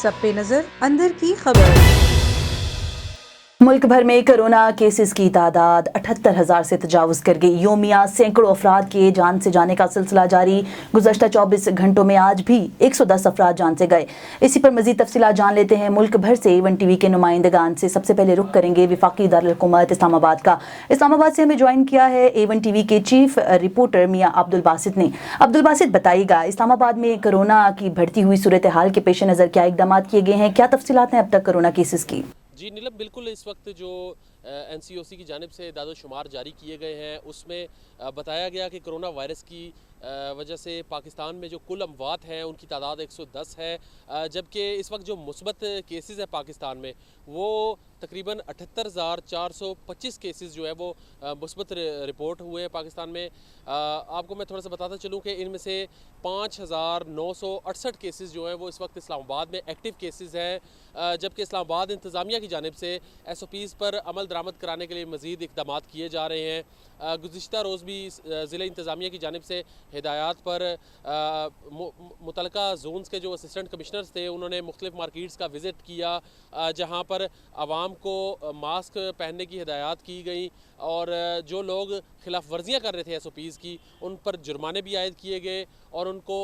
सब पे नजर अंदर की खबर। मुल्क भर में कोरोना केसेस की तादाद 78,000 से तजावुज़ कर गई। योमिया सैकड़ों अफराद के जान से जाने का सिलसिला जारी। गुज़श्ता 24 घंटों में आज भी 110 अफराद जान से गए। इसी पर मज़ीद तफसीलात जान लेते हैं मुल्क भर से A1 TV के नुमाइंदगान से। सबसे पहले रुख करेंगे वफाकी दारुल हुकूमत इस्लामाबाद का। इस्लामाबाद से हमें ज्वाइन किया है A1 TV के चीफ रिपोर्टर मियाँ अब्दुल बासित ने। अब्दुल बासित, बताइएगा इस्लामाबाद में कोरोना की बढ़ती हुई सूरत हाल के पेश नज़र क्या इकदाम किए गए हैं, क्या तफसीलात हैं अब तक कोरोना केसेस की? जी नीलम, बिल्कुल इस वक्त जो NCOC की जानिब से दादोशुमार जारी किए गए हैं उसमें बताया गया कि कोरोना वायरस की वजह से पाकिस्तान में जो कुल अमवात हैं उनकी तादाद 110 है, जबकि इस वक्त जो मुस्बत केसेस हैं पाकिस्तान में वो तकरीबन 78,425 केसेस जो है वो मुस्बत रिपोर्ट हुए हैं पाकिस्तान में। आपको मैं थोड़ा सा बताता चलूँ कि इनमें से 5,968 केसेस जो हैं वो इस वक्त इस्लामाबाद में एक्टिव केसेस हैं, जबकि इस्लामाबाद इंतज़ामिया की जानिब से SOPs पर अमल दरामद कराने के लिए मज़ीद इक़दाम किए जा रहे हैं। गुज़िश्ता रोज़ भी ज़िला इंतज़ामिया की जानिब से हिदायत पर मुतलका जोन्स के जो असिस्टेंट कमिश्नर्स थे उन्होंने मुख्तलिफ मार्केट्स का विज़िट किया, जहाँ पर आवाम को मास्क पहनने की हिदायत की गई और जो लोग खिलाफ वर्जियाँ कर रहे थे SOPs की उन पर जुर्माने भी आयद किए गए और उनको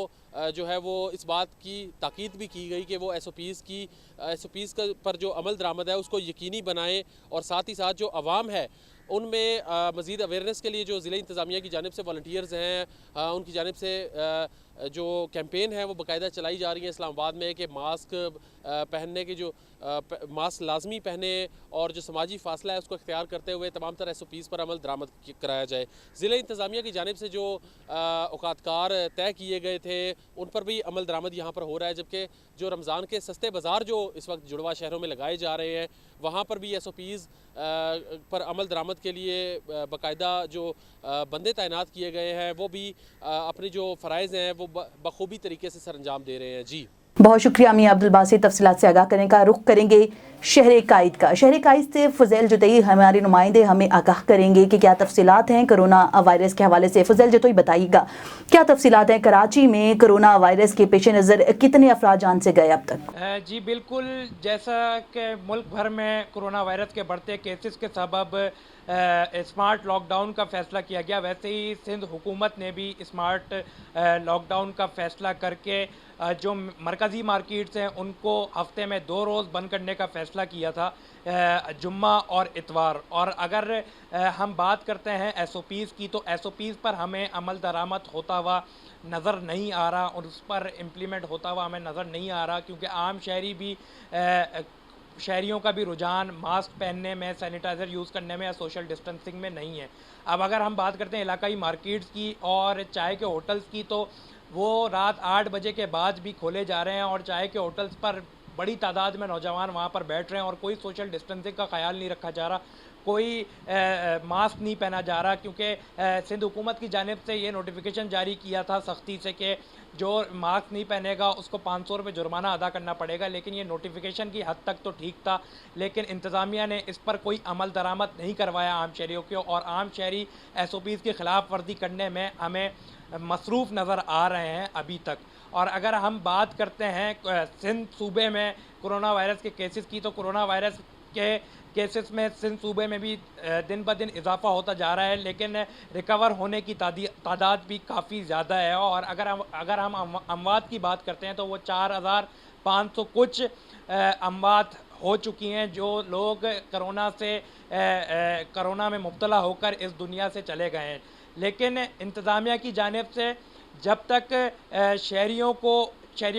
जो है वो इस बात की ताकीद भी की गई कि वो SOPs पर जो अमल दरामद है उसको यकीनी बनाएं और साथ ही साथ जो आवाम है उनमें मज़ीद अवेयरनेस के लिए जो ज़िला इंतज़ामिया की जानिब से वॉलंटियर्स हैं उनकी जानिब से जो कैंपेन है वो बाकायदा चलाई जा रही है इस्लामाबाद में कि मास्क पहनने की जो मास्क लाजमी पहने और जो समाजी फासला है उसको इख्तियार करते हुए तमाम तरह SOPs पर अमल दरामद कराया जाए। ज़िला इंतज़ामिया की जानिब से जो औकातकार तय किए गए थे उन पर भी अमल दरामद यहाँ पर हो रहा है, जबकि जो रमज़ान के सस्ते बाज़ार जो इस वक्त जुड़वा शहरों में लगाए जा रहे हैं वहाँ पर भी SOPs पर अमल दरामद के लिए बाकायदा जो बंदे तैनात किए गए हैं वो भी अपनी जो फ़राइज़ हैं वो बखूबी तरीके से सरअंजाम दे रहे हैं। जी बहुत शुक्रिया मियाँ अब्दुल बासित, तफसीलात से आगाह करने का। रुख करेंगे शहर कायद का। शहर कायद से फजैल जुतई हमारे नुमाइंदे हमें आगाह करेंगे कि क्या तफसीलात हैं कोरोना वायरस के हवाले से। फजैल जुतई, बताइएगा क्या तफसीलात हैं, कराची में कोरोना वायरस के पेश नज़र कितने अफराद जान से गए अब तक? जी बिल्कुल, जैसा कि मुल्क भर में कोरोना वायरस के बढ़ते केसेस के सबब स्मार्ट लॉकडाउन का फ़ैसला किया गया, वैसे ही सिंध हुकूमत ने भी स्मार्ट लॉकडाउन का फ़ैसला करके जो मरकज़ी मार्केट्स हैं उनको हफ्ते में 2 रोज़ बंद करने का फ़ैसला किया था, जुम्मा और इतवार। और अगर हम बात करते हैं SOPs की तो SOPs पर हमें अमल दरामद होता हुआ नज़र नहीं आ रहा और उस पर इम्प्लीमेंट होता हुआ हमें नज़र नहीं आ रहा, क्योंकि आम शहरी भी शहरियों का भी रुझान मास्क पहनने में, सैनिटाइज़र यूज़ करने में या सोशल डिस्टेंसिंग में नहीं है। अब अगर हम बात करते हैं इलाकाई मार्केट्स की और चाय के होटल्स की, तो वो रात 8 बजे के बाद भी खोले जा रहे हैं और चाय के होटल्स पर बड़ी तादाद में नौजवान वहाँ पर बैठ रहे हैं और कोई सोशल डिस्टेंसिंग का ख्याल नहीं रखा जा रहा, कोई मास्क नहीं पहना जा रहा, क्योंकि सिंध हुकूमत की जानिब से ये नोटिफिकेशन जारी किया था सख्ती से कि जो मास्क नहीं पहनेगा उसको 500 रुपये जुर्माना अदा करना पड़ेगा। लेकिन ये नोटिफिकेशन की हद तक तो ठीक था, लेकिन इंतज़ामिया ने इस पर कोई अमल दरामद नहीं करवाया आम शहरियों को, और आम शहरी SOPs की खिलाफ वर्जी करने में हमें मसरूफ़ नज़र आ रहे हैं अभी तक। और अगर हम बात करते हैं सिंध सूबे में कोरोना वायरस के केसेस की, तो कोरोना वायरस के केसेस में सिंध सूबे में भी दिन ब दिन इजाफा होता जा रहा है, लेकिन रिकवर होने की तादाद भी काफ़ी ज़्यादा है। और अगर हम अमवात की बात करते हैं तो वो 4,500 कुछ अमवात हो चुकी हैं, जो लोग कोरोना में मुब्तला होकर इस दुनिया से चले गए हैं। लेकिन इंतज़ामिया की जानिब से जब तक शहरियों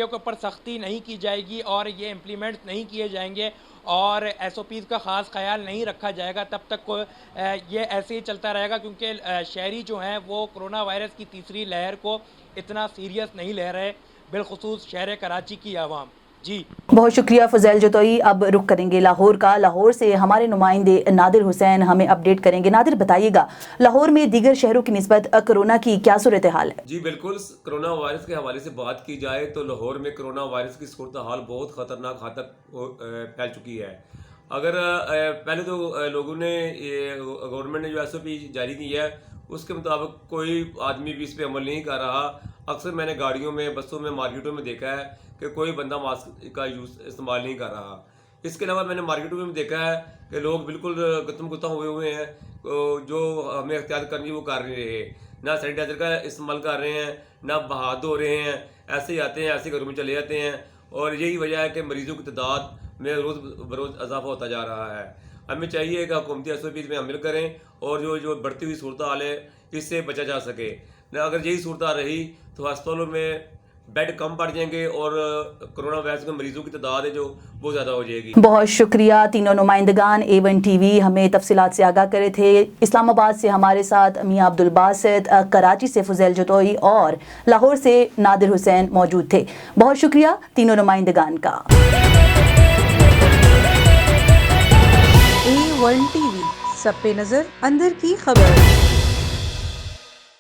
के ऊपर सख्ती नहीं की जाएगी और ये इम्प्लीमेंट नहीं किए जाएंगे और SOPs का ख़ास ख्याल नहीं रखा जाएगा, तब तक ये ऐसे ही चलता रहेगा, क्योंकि शहरी जो हैं वो कोरोना वायरस की तीसरी लहर को इतना सीरियस नहीं ले रहे, बिलखुसूस शहर कराची की आवाम। जी बहुत शुक्रिया फजैल जुतई। अब रुख करेंगे लाहौर का। लाहौर से हमारे नुमाइंदे नादिर हुसैन हमें अपडेट करेंगे। नादिर, बताइएगा लाहौर में दीगर शहरों की निस्बत कोरोना की क्या सूरत हाल है? जी बिल्कुल, कोरोना वायरस के हवाले से बात की जाए तो लाहौर में कोरोना वायरस की सूरत हाल बहुत ख़तरनाक हद तक फैल चुकी है। अगर पहले तो लोगों ने गवर्नमेंट ने जो SOP जारी की है उसके मुताबिक कोई आदमी भी इस पर अमल नहीं कर रहा। अक्सर मैंने गाड़ियों में, बसों में, मार्केटों में देखा है कि कोई बंदा मास्क का इस्तेमाल नहीं कर रहा। इसके अलावा मैंने मार्केटों में भी देखा है कि लोग बिल्कुल गत्तम गुत्ता हुए हैं, जो हमें एहतियात करनी वो कर नहीं रहे, ना सैनिटाइजर का इस्तेमाल कर रहे हैं, ना हाथ धो रहे हैं, ऐसे ही आते हैं, ऐसे घरों में चले जाते हैं। और यही वजह है कि मरीजों की तादाद में रोज़ बरोज़ इजाफा होता जा रहा है। हमें चाहिए कि हुकूमती SOPs में अमल करें और जो बढ़ती हुई सूरत हाल है इससे बचा जा सके। ना अगर यही सूरत हाल रही तो अस्पतालों में बेड कम पड़ जाएंगे और कोरोना वायरस के मरीजों की तादाद है जो वो ज़्यादा हो जाएगी। बहुत शुक्रिया तीनों नुमाइंदगान A1 TV हमें तफसीलात से आगाह करे थे। इस्लामाबाद से हमारे साथ मियाँ अब्दुल बासित, कराची से फुजैल जतोई और लाहौर से नादिर हुसैन मौजूद थे। बहुत शुक्रिया तीनों नुमाइंदगान का। A1 TV, सब पे नजर, अंदर की खबर।